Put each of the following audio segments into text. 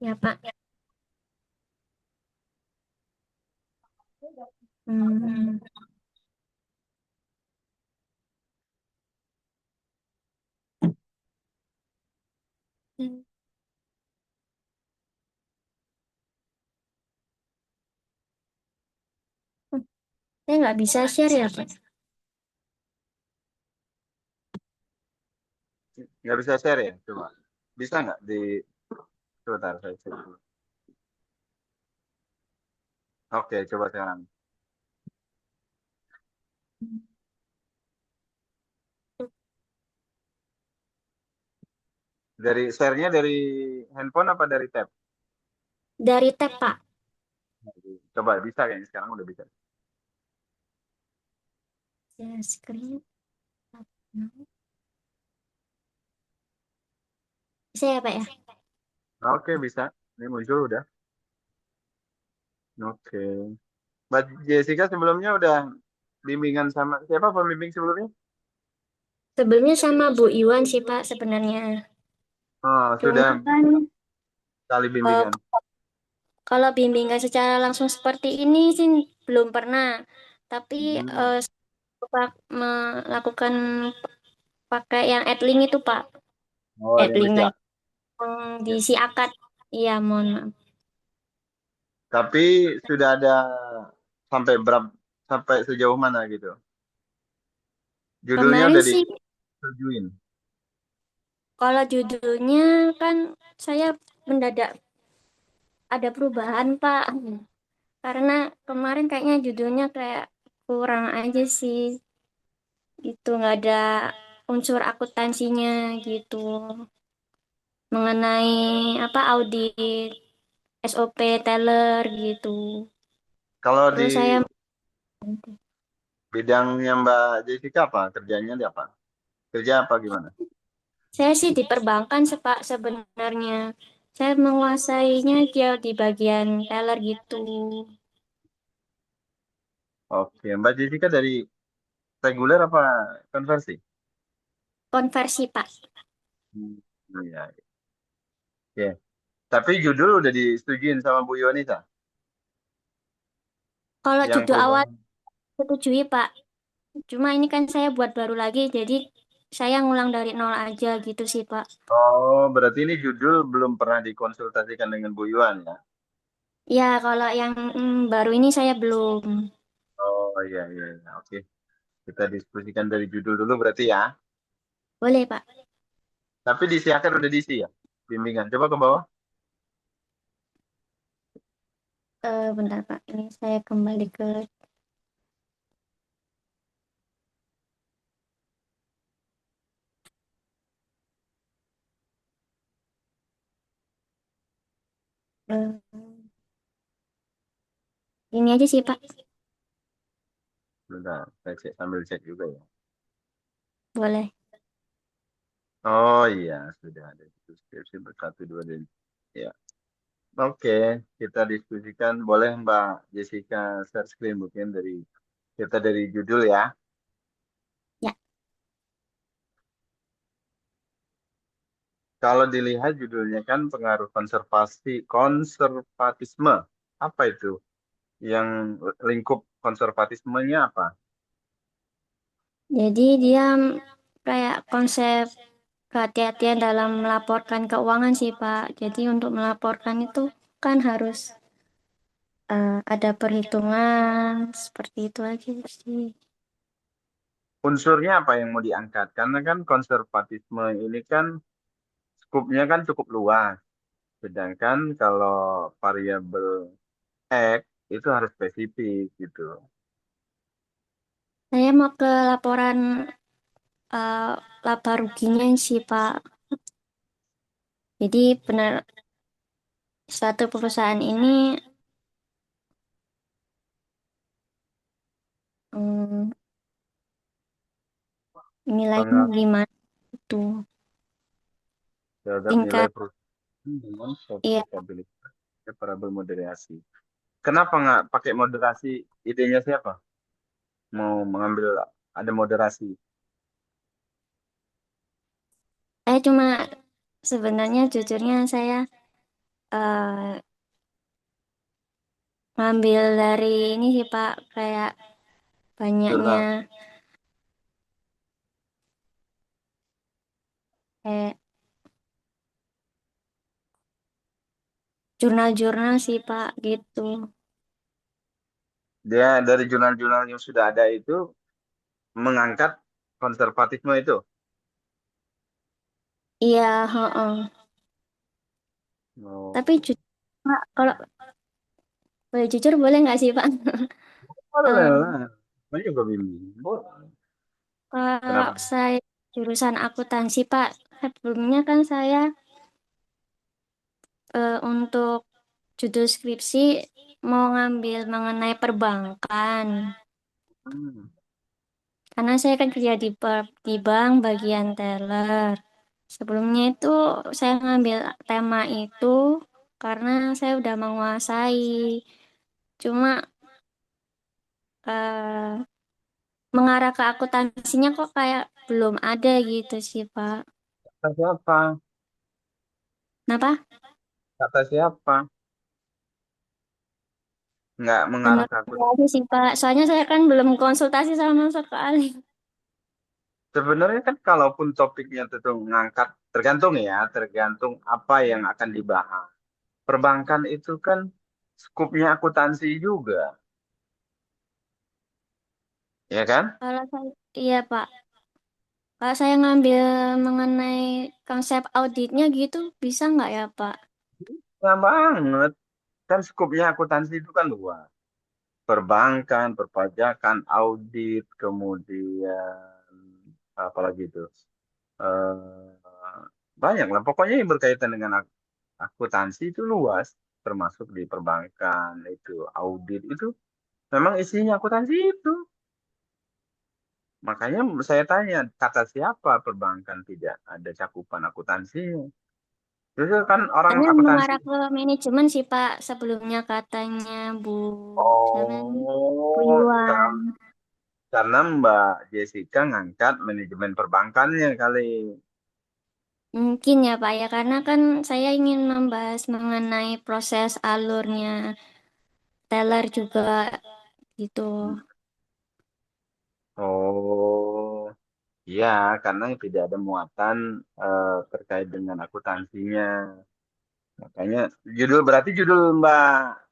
Ya, Pak. Hmm. Saya nggak bisa share ya, Pak. Nggak bisa share ya? Coba. Bisa nggak di sebentar saya cek dulu. Oke, coba sekarang. Dari share-nya dari handphone apa dari tab? Dari tab, Pak. Coba bisa kayaknya sekarang udah bisa. Share screen. Bisa ya, Pak ya? Oke, bisa. Ini muncul udah. Oke. Mbak Jessica sebelumnya udah bimbingan sama siapa pembimbing sebelumnya? Sebelumnya sama Bu Iwan sih, Pak, sebenarnya. Oh, Cuma sudah kan kali eh, bimbingan. kalau bimbingan secara langsung seperti ini sih belum pernah. Tapi Hmm. Pak melakukan pakai yang Edlink itu, Pak. Oh, ada yang Edlink bisa. naik di si akad. Iya, mohon maaf. Tapi sudah ada sampai berapa sampai sejauh mana gitu? Judulnya Kemarin udah sih, disetujuin. kalau judulnya kan saya mendadak ada perubahan, Pak. Karena kemarin kayaknya judulnya kayak kurang aja sih. Gitu, nggak ada unsur akuntansinya gitu. Mengenai apa audit SOP teller gitu. Kalau di Terus saya bidangnya Mbak Jessica apa? Kerjanya di apa? Kerja apa gimana? saya sih di perbankan Pak sebenarnya. Saya menguasainya dia di bagian teller gitu. Oke, Mbak Jessica dari reguler apa konversi? Konversi, Pak. Hmm, iya, iya. Tapi judul udah disetujuin sama Bu Yonisa Kalau yang judul awal perubahan. setujui, Pak. Cuma ini kan saya buat baru lagi, jadi saya ngulang dari nol aja gitu sih, Pak. Oh, berarti ini judul belum pernah dikonsultasikan dengan Bu Yuan ya? Ya, kalau yang baru ini saya belum. Oh iya iya, iya. Oke. Kita diskusikan dari judul dulu berarti ya. Boleh, Pak. Tapi disiapkan udah diisi ya? Bimbingan. Coba ke bawah. Bentar, Pak. Ini saya kembali ke eh, ini aja sih, Pak. Bentar, saya cek sambil cek juga ya. Boleh. Oh iya, sudah ada deskripsi bersatu dua dan ya. Oke, kita diskusikan. Boleh Mbak Jessica share screen mungkin dari kita dari judul ya. Ya. Kalau dilihat judulnya kan pengaruh konservatisme. Apa itu? Yang lingkup konservatismenya apa? Jadi dia kayak konsep kehati-hatian dalam melaporkan keuangan sih, Pak. Jadi untuk melaporkan itu kan harus ada perhitungan seperti itu aja sih. Unsurnya apa yang mau diangkat? Karena kan konservatisme ini kan skupnya kan cukup luas. Sedangkan kalau variabel X itu harus spesifik gitu. Saya mau ke laporan eh, laba ruginya sih, Pak. Jadi benar suatu perusahaan ini hmm, nilainya Pengaruh gimana itu. terhadap nilai Tingkat perusahaan dengan iya. profitabilitas variabel moderasi. Kenapa nggak pakai moderasi? Idenya siapa? Mau mengambil ada moderasi. Saya cuma sebenarnya jujurnya saya ngambil dari ini sih Pak, kayak banyaknya Jurnal. kayak jurnal-jurnal sih Pak gitu. Dia dari jurnal-jurnal yang sudah ada itu mengangkat konservatisme itu. Iya, heeh. Tapi Oh, Pak, kalau boleh jujur boleh nggak sih Pak? boleh Eh, lah. Saya juga bimbing. Boleh. kalau Kenapa? saya jurusan akuntansi Pak, sebelumnya kan saya untuk judul skripsi mau ngambil mengenai perbankan. Hmm. Karena saya kan kerja di bank bagian teller. Sebelumnya itu saya ngambil tema itu karena saya udah menguasai. Cuma eh, mengarah ke akuntansinya kok kayak belum ada gitu sih, Pak. Kata siapa? Kenapa? Kata siapa? Nggak mengarah Menurut ke aku. saya aja sih, Pak. Soalnya saya kan belum konsultasi sama sekali. Sebenarnya kan kalaupun topiknya tentu ngangkat, tergantung ya, tergantung apa yang akan dibahas. Perbankan itu kan skupnya akuntansi juga, ya kan? Kalau saya, iya, Pak. Kalau saya ngambil mengenai konsep auditnya gitu, bisa nggak ya, Pak? Nah banget. Kan skupnya akuntansi itu kan luas. Perbankan, perpajakan, audit, kemudian apalagi itu. Banyak lah. Pokoknya yang berkaitan dengan akuntansi itu luas. Termasuk di perbankan, itu audit itu. Memang isinya akuntansi itu. Makanya saya tanya, kata siapa perbankan tidak ada cakupan akuntansinya? Justru kan orang Hanya akuntansi. mengarah ke manajemen sih Pak sebelumnya katanya Bu siapa namanya? Bu Oh, Yuan. karena Mbak Jessica ngangkat manajemen perbankannya kali. Mungkin ya Pak ya karena kan saya ingin membahas mengenai proses alurnya teller juga gitu. Oh, iya, karena tidak ada muatan terkait dengan akuntansinya. Makanya berarti judul Mbak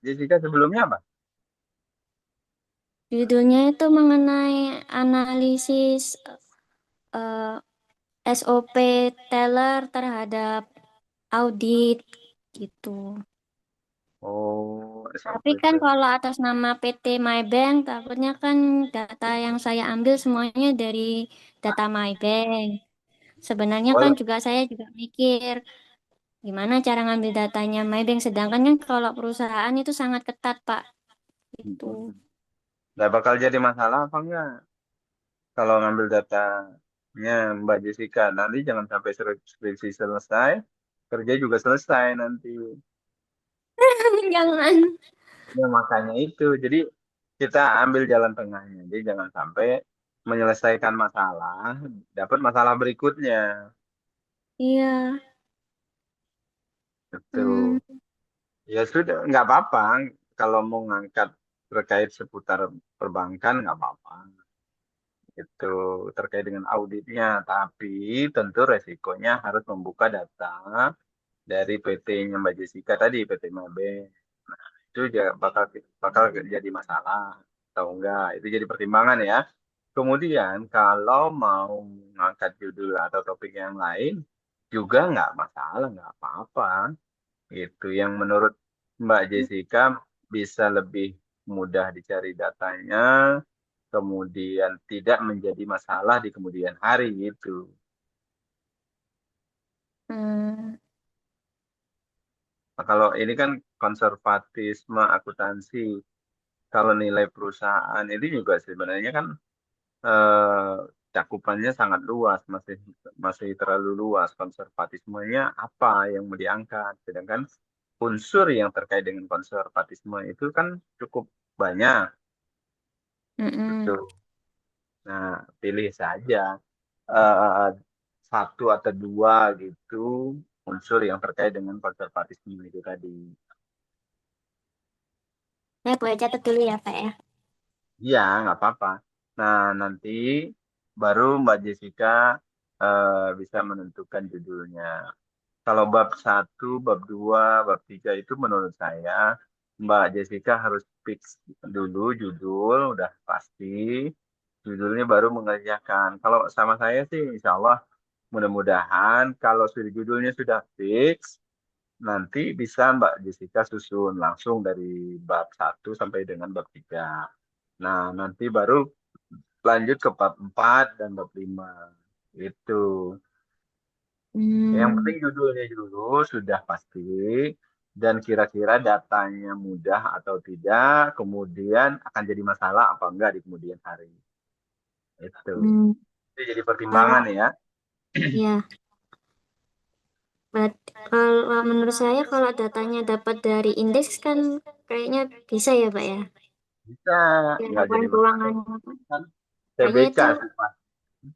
Jessica sebelumnya apa? Judulnya itu mengenai analisis eh, SOP teller terhadap audit gitu. Oh, Tapi SOP. kan kalau atas nama PT MyBank, takutnya kan data yang saya ambil semuanya dari data MyBank. Sebenarnya kan Boleh. juga saya juga mikir gimana cara ngambil datanya MyBank. Sedangkan kan kalau perusahaan itu sangat ketat, Pak. Itu. Nggak bakal jadi masalah apa enggak? Kalau ngambil datanya Mbak Jessica, nanti jangan sampai skripsi selesai, kerja juga selesai nanti. Jangan. Ya, makanya itu. Jadi kita ambil jalan tengahnya. Jadi jangan sampai menyelesaikan masalah, dapat masalah berikutnya. Iya. Hmm, Itu. Ya sudah, nggak apa-apa. Kalau mau ngangkat terkait seputar perbankan, nggak apa-apa. Itu terkait dengan auditnya. Tapi tentu resikonya harus membuka data dari PT-nya Mbak Jessica tadi, PT Mabe. Itu bakal bakal jadi masalah atau enggak. Itu jadi pertimbangan ya. Kemudian kalau mau mengangkat judul atau topik yang lain juga nggak masalah, nggak apa-apa. Itu yang menurut Mbak Jessica bisa lebih mudah dicari datanya, kemudian tidak menjadi masalah di kemudian hari gitu. hmm, Nah, kalau ini kan konservatisme akuntansi, kalau nilai perusahaan ini juga sebenarnya kan eh, cakupannya sangat luas, masih masih terlalu luas. Konservatismenya apa yang mau diangkat? Sedangkan unsur yang terkait dengan konservatisme itu kan cukup banyak. mm-mm, Betul. Nah, pilih saja eh, satu atau dua gitu unsur yang terkait dengan konservatisme itu tadi. Saya boleh catat dulu ya, Pak ya. Iya, nggak apa-apa. Nah, nanti baru Mbak Jessica bisa menentukan judulnya. Kalau bab satu, bab 2, bab 3 itu menurut saya Mbak Jessica harus fix dulu judul, udah pasti. Judulnya baru mengerjakan. Kalau sama saya sih insya Allah mudah-mudahan kalau sudah judulnya sudah fix, nanti bisa Mbak Jessica susun langsung dari bab satu sampai dengan bab 3. Nah, nanti baru lanjut ke bab 4 dan bab 5. Itu. Yang Hmm, penting judulnya dulu sudah pasti dan kira-kira datanya mudah atau tidak, kemudian akan jadi masalah apa enggak di kemudian hari. Itu. hmm, Itu jadi pertimbangan kalau ya. ya, kalau menurut saya kalau datanya dapat dari indeks kan kayaknya bisa ya, Pak ya. Bisa, Ya, nggak laporan jadi masalah. keuangan. Kan Kayaknya TBK itu, sih, Pak.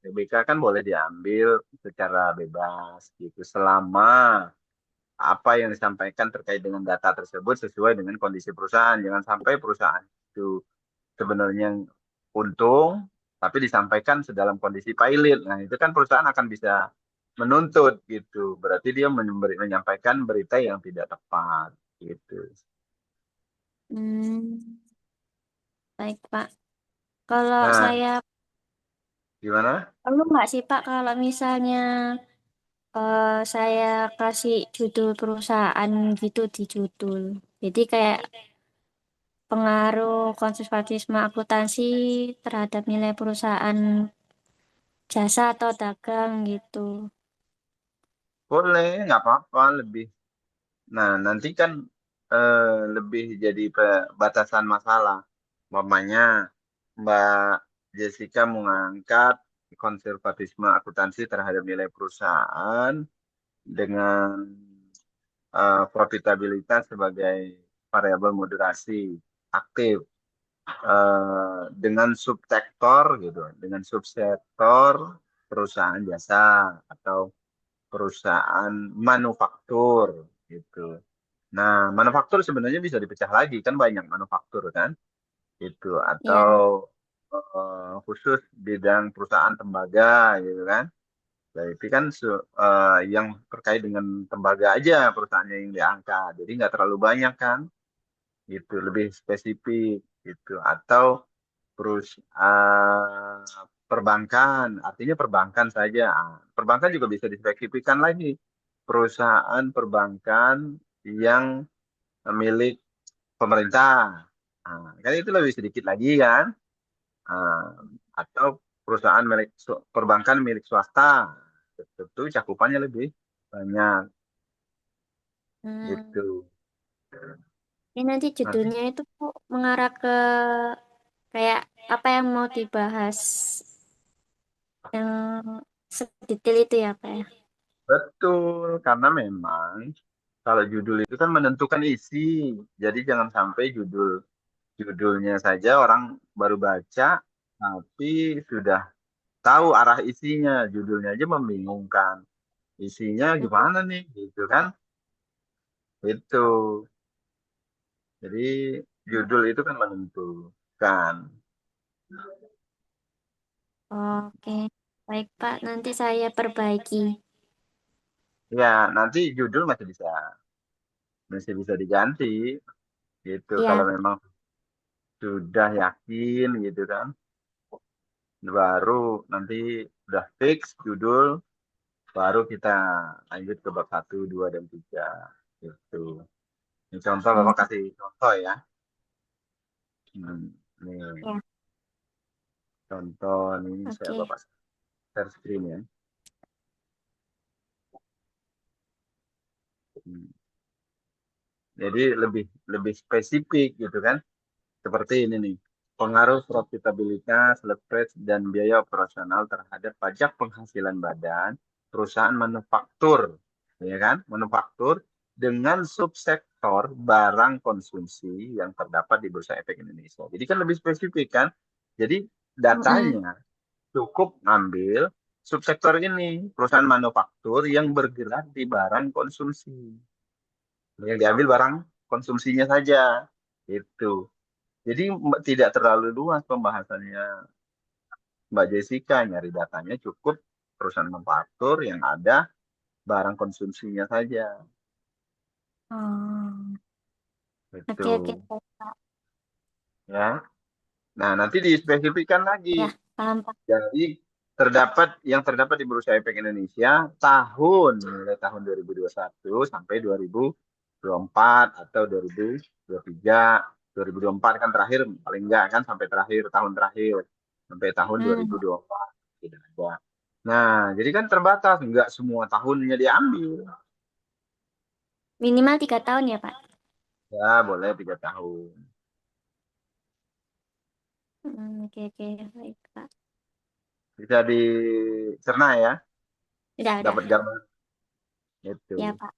TBK kan boleh diambil secara bebas gitu selama apa yang disampaikan terkait dengan data tersebut sesuai dengan kondisi perusahaan. Jangan sampai perusahaan itu sebenarnya untung, tapi disampaikan sedalam kondisi pilot. Nah, itu kan perusahaan akan bisa menuntut gitu. Berarti dia menyampaikan berita yang tidak tepat gitu. hmm, baik Pak. Kalau Nah, saya gimana? perlu nggak sih Pak kalau misalnya saya kasih judul perusahaan gitu di judul. Jadi kayak pengaruh konservatisme akuntansi terhadap nilai perusahaan jasa atau dagang gitu. Boleh, nggak apa-apa lebih. Nah, nanti kan lebih jadi batasan masalah. Umpamanya Mbak Jessica mengangkat konservatisme akuntansi terhadap nilai perusahaan dengan profitabilitas sebagai variabel moderasi aktif dengan subsektor gitu, dengan subsektor perusahaan jasa atau perusahaan manufaktur gitu. Nah, manufaktur sebenarnya bisa dipecah lagi kan banyak manufaktur kan itu Ya, atau khusus bidang perusahaan tembaga gitu kan. Berarti kan yang terkait dengan tembaga aja perusahaannya yang diangkat. Jadi nggak terlalu banyak kan, gitu. Lebih spesifik gitu. Atau perbankan, artinya perbankan saja. Ah, perbankan juga bisa dispesifikkan lagi. Perusahaan perbankan yang milik pemerintah. Ah, kan itu lebih sedikit lagi kan. Ah, atau perusahaan milik perbankan milik swasta, tentu cakupannya lebih banyak hmm, gitu. ini nanti Nanti judulnya itu mengarah ke kayak apa yang mau dibahas yang sedetail itu ya Pak ya. betul karena memang kalau judul itu kan menentukan isi, jadi jangan sampai judulnya saja orang baru baca tapi sudah tahu arah isinya, judulnya aja membingungkan. Isinya gimana nih, gitu kan? Itu. Jadi judul itu kan menentukan. Oke, baik Pak, nanti saya perbaiki. Ya, nanti judul masih bisa diganti gitu kalau Iya, memang sudah yakin gitu kan. Baru nanti udah fix judul, baru kita lanjut ke bab satu, 2 dan 3 gitu. Ini contoh hmm, Bapak kasih contoh ya. Nih, ya, contoh nih saya oke. Bapak share screen ya. Hmm. Jadi lebih lebih spesifik gitu kan. Seperti ini nih, pengaruh profitabilitas, leverage, dan biaya operasional terhadap pajak penghasilan badan perusahaan manufaktur, ya kan? Manufaktur dengan subsektor barang konsumsi yang terdapat di Bursa Efek Indonesia. Jadi kan lebih spesifik kan? Jadi Mm-mm. datanya cukup ngambil subsektor ini, perusahaan manufaktur yang bergerak di barang konsumsi. Yang diambil barang konsumsinya saja. Itu. Jadi tidak terlalu luas pembahasannya Mbak Jessica, nyari datanya cukup perusahaan manufaktur yang ada barang konsumsinya saja. Oh, Itu oke oke Pak. ya. Nah, nanti dispesifikkan lagi. Ya, paham Pak. Jadi yang terdapat di Bursa Efek Indonesia mulai tahun 2021 sampai 2024 atau 2023. 2024 kan terakhir paling enggak kan sampai terakhir tahun terakhir sampai tahun Hmm, 2024 tidak ada. Nah, jadi kan terbatas, enggak semua tahunnya diambil. minimal 3 tahun ya Pak. Ya, boleh 3 tahun. Oke oke baik Pak. Bisa dicerna ya, Udah dapat gambar ya itu. Pak.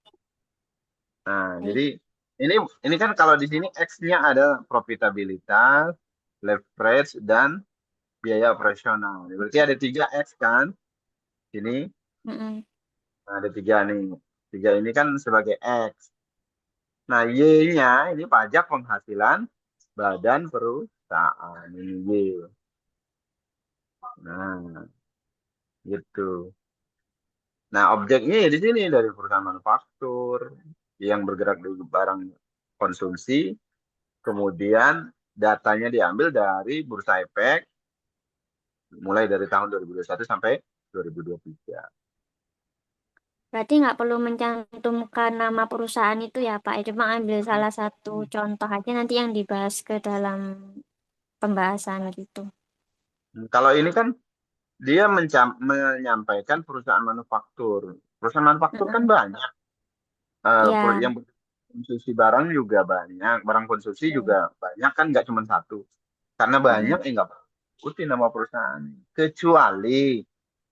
Nah, jadi Baik. ini ini kan kalau di sini X-nya ada profitabilitas, leverage, dan biaya operasional. Berarti ada 3 X kan? Ini Mm-mm. nah, ada tiga nih. Tiga ini kan sebagai X. Nah, Y-nya ini pajak penghasilan badan perusahaan. Ini Y. Nah, gitu. Nah, objeknya ya di sini dari perusahaan manufaktur yang bergerak di barang konsumsi. Kemudian datanya diambil dari Bursa Efek mulai dari tahun 2021 sampai 2023. Berarti nggak perlu mencantumkan nama perusahaan itu ya Pak. Cuma ambil salah satu contoh aja nanti yang dibahas ke dalam pembahasan gitu. Kalau ini kan dia menyampaikan perusahaan manufaktur. Perusahaan manufaktur kan Mm-mm. banyak. Ya, Yang konsumsi barang juga banyak. Barang konsumsi juga banyak kan nggak cuma satu. Karena banyak, mm-mm. nggak perlu ikuti nama perusahaan. Kecuali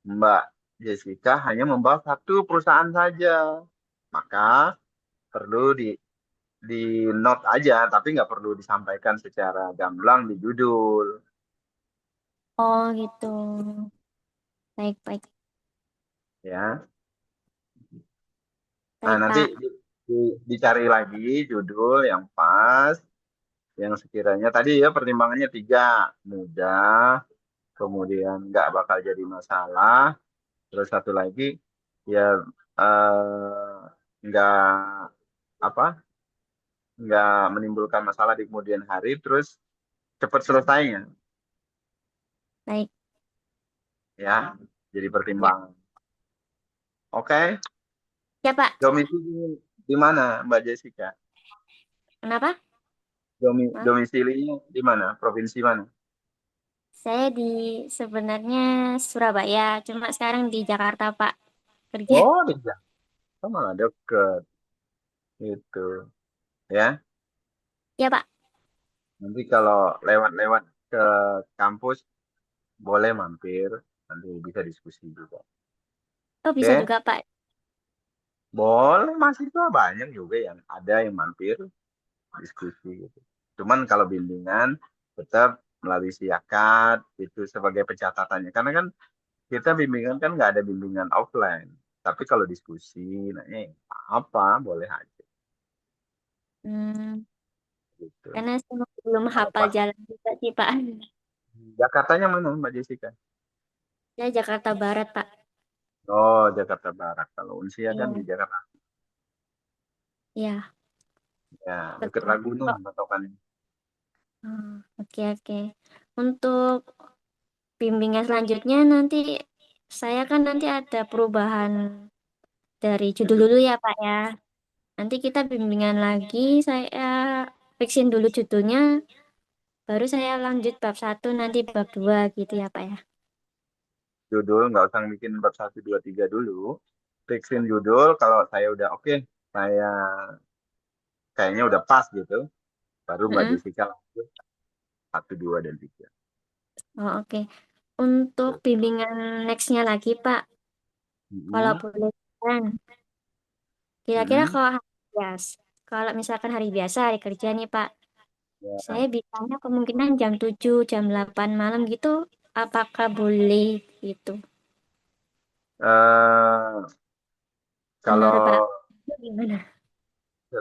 Mbak Jessica hanya membawa satu perusahaan saja. Maka perlu di note aja, tapi nggak perlu disampaikan secara gamblang di judul, Oh gitu. Baik baik ya. Nah, baik nanti Pak. dicari lagi judul yang pas, yang sekiranya tadi ya pertimbangannya 3, mudah, kemudian nggak bakal jadi masalah, terus satu lagi ya nggak apa, nggak menimbulkan masalah di kemudian hari, terus cepat selesainya, Baik ya. Jadi ya. pertimbangan. Oke. Ya Pak. Domisili di mana, Mbak Jessica? Kenapa? Maaf. Domisilinya di mana? Provinsi mana? Saya di sebenarnya Surabaya. Cuma sekarang di Jakarta Pak kerja. Oh, di Jakarta malah deket. Itu, ya. Ya Pak. Nanti kalau lewat-lewat ke kampus, boleh mampir. Nanti bisa diskusi juga. Oh bisa Oke? juga Pak. Boleh, mahasiswa banyak juga yang ada yang mampir diskusi gitu. Cuman kalau bimbingan, tetap melalui siakat, itu sebagai pencatatannya. Karena kan kita bimbingan kan nggak ada bimbingan offline. Tapi kalau diskusi, nah apa, boleh aja Hmm, gitu. karena saya belum Kalau hafal pas jalan juga sih Pak. Jakartanya mana Mbak Jessica? Saya Jakarta Barat Pak. Oh, Jakarta Barat. Kalau Unsia kan di Iya. Jakarta. Ya Ya, dekat betul. Ragunan Kok. patokannya. Oke oke. Untuk bimbingan selanjutnya nanti saya kan nanti ada perubahan dari judul Judul. dulu ya Pak ya. Nanti kita bimbingan lagi, saya fixin dulu judulnya, baru saya lanjut bab 1 nanti bab 2 gitu ya Pak ya. Judul nggak usah bikin bab 1, 2, 3 dulu. Fixin judul. Kalau saya udah oke, saya kayaknya udah pas gitu. Baru Mbak Mm-mm. Jessica lanjut 1, 2, dan 3. Oh, oke. Untuk bimbingan nextnya lagi Pak, kalau Mm-mm. boleh kan, kira-kira Mm-mm. kalau misalkan hari biasa, hari kerja nih Pak, saya Ya. bisanya kemungkinan jam 7 jam 8 malam gitu, apakah boleh gitu? Eh, Menurut Pak, kalau gimana?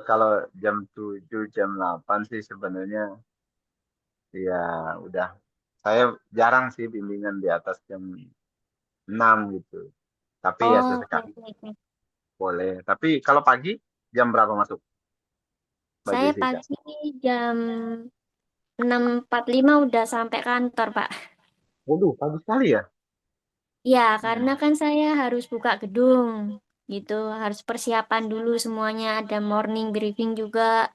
kalau jam 7, jam 8 sih sebenarnya Ya udah. Saya jarang sih bimbingan di atas jam 6 gitu. Tapi ya Oh, oke, sesekali oke, oke. boleh. Tapi kalau pagi jam berapa masuk, Mbak Saya Jessica? pagi jam 6.45 udah sampai kantor, Pak. Waduh, pagi sekali ya? Ya, karena Hmm. kan saya harus buka gedung, gitu. Harus persiapan dulu semuanya. Ada morning briefing juga,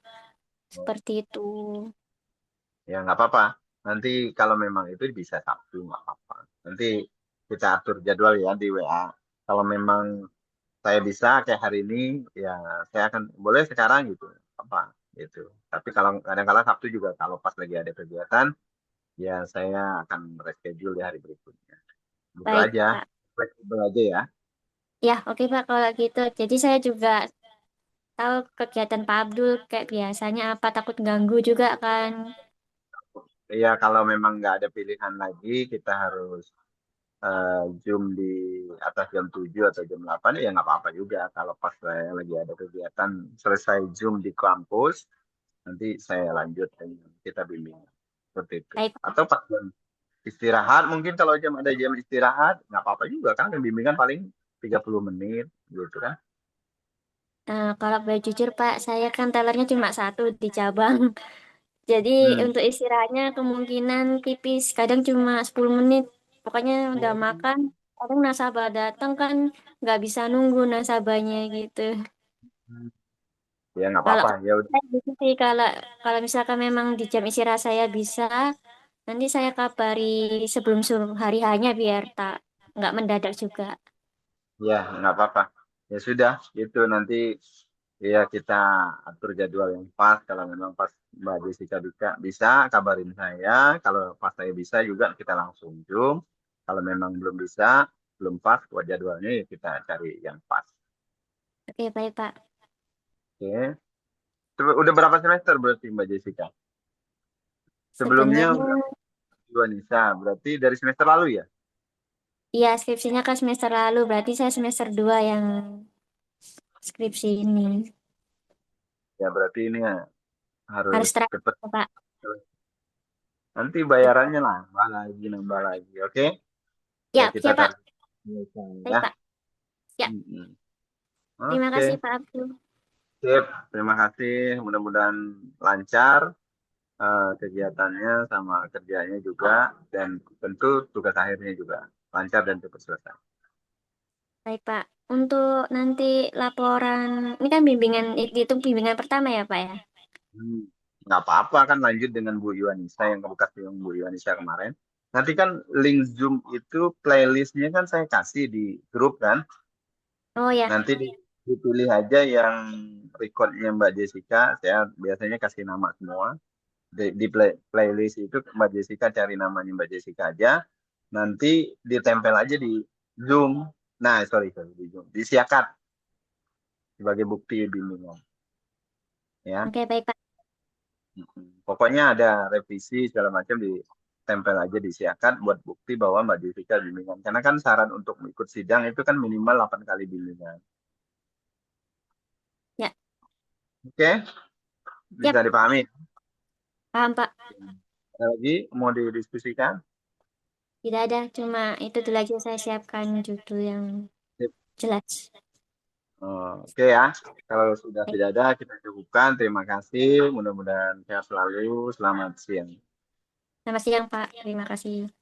seperti itu. Ya nggak apa-apa. Nanti kalau memang itu bisa Sabtu nggak apa-apa. Nanti kita atur jadwal ya di WA. Kalau memang saya bisa kayak hari ini, ya saya akan boleh sekarang gitu. Apa gitu. Tapi kalau kadang-kala Sabtu juga kalau pas lagi ada kegiatan, ya saya akan reschedule di hari berikutnya. Gitu Baik, aja. Pak. Fleksibel aja ya. Ya, oke, Pak, kalau gitu. Jadi saya juga tahu kegiatan Pak Abdul kayak biasanya apa, takut ganggu juga kan. Ya kalau memang nggak ada pilihan lagi, kita harus Zoom di atas jam 7 atau jam 8 ya nggak apa-apa juga. Kalau pas saya lagi ada kegiatan selesai Zoom di kampus, nanti saya lanjut dengan kita bimbing. Seperti itu. Baik, Atau pas jam istirahat, mungkin kalau jam ada jam istirahat, nggak apa-apa juga kan. Bimbingan paling 30 menit gitu kan. Kalau boleh jujur Pak, saya kan tellernya cuma satu di cabang. Jadi Hmm. untuk istirahatnya kemungkinan tipis, kadang cuma 10 menit. Pokoknya udah Oh. makan, kadang nasabah datang kan nggak bisa nunggu nasabahnya gitu. Ya nggak Kalau apa-apa. Ya udah. saya gitu sih, kalau kalau misalkan memang di jam istirahat saya bisa, nanti saya kabari sebelum suruh hari hanya biar tak nggak mendadak juga. Ya, nggak apa-apa. Ya sudah, gitu nanti ya kita atur jadwal yang pas. Kalau memang pas Mbak Jessica bisa, kabarin saya. Kalau pas saya bisa juga kita langsung Zoom. Kalau memang belum bisa, belum pas buat jadwalnya ya kita cari yang pas. Oke, baik Pak. Oke. Udah berapa semester berarti Mbak Jessica? Sebelumnya Sebenarnya udah dua Nisa, berarti dari semester lalu ya? iya, skripsinya kan semester lalu, berarti saya semester 2 yang skripsi ini. Ya berarti ini ya harus Harus terakhir, cepet. Pak. Nanti bayarannya nambah lagi, oke? Ya Ya, kita ya Pak. tarik Baik, ya. Pak. Ya, Mm-mm. terima Oke, kasih Pak Abdul. sip. Terima kasih. Mudah-mudahan lancar kegiatannya sama kerjanya juga dan tentu tugas akhirnya juga lancar dan cepat selesai. Baik, Pak. Untuk nanti laporan, ini kan bimbingan, itu bimbingan pertama ya, Pak ya? Hmm. Nggak apa-apa kan lanjut dengan Bu Yuanisa yang bekas yang Bu Yuanisa kemarin. Nanti kan link Zoom itu playlistnya kan saya kasih di grup kan. Oh ya, Nanti dipilih aja yang recordnya Mbak Jessica. Saya biasanya kasih nama semua. Di playlist itu Mbak Jessica cari namanya Mbak Jessica aja. Nanti ditempel aja di Zoom. Nah, sorry di Zoom. Di Siakat sebagai bukti bimbingan. Ya. oke baik, Pak. Pokoknya ada revisi segala macam ditempel aja di Siakat buat bukti bahwa Mbak Jessica bimbingan. Karena kan syarat untuk ikut sidang itu kan minimal 8 kali bimbingan. Ya, Oke, bisa siap. dipahami. Paham, Pak. Ada lagi mau didiskusikan? Tidak ada, cuma itu dulu aja saya siapkan judul yang Sip. jelas. Oke ya, kalau sudah Baik. tidak ada kita cukupkan. Terima kasih. Mudah-mudahan sehat selalu. Selamat siang. Selamat siang, Pak. Terima kasih.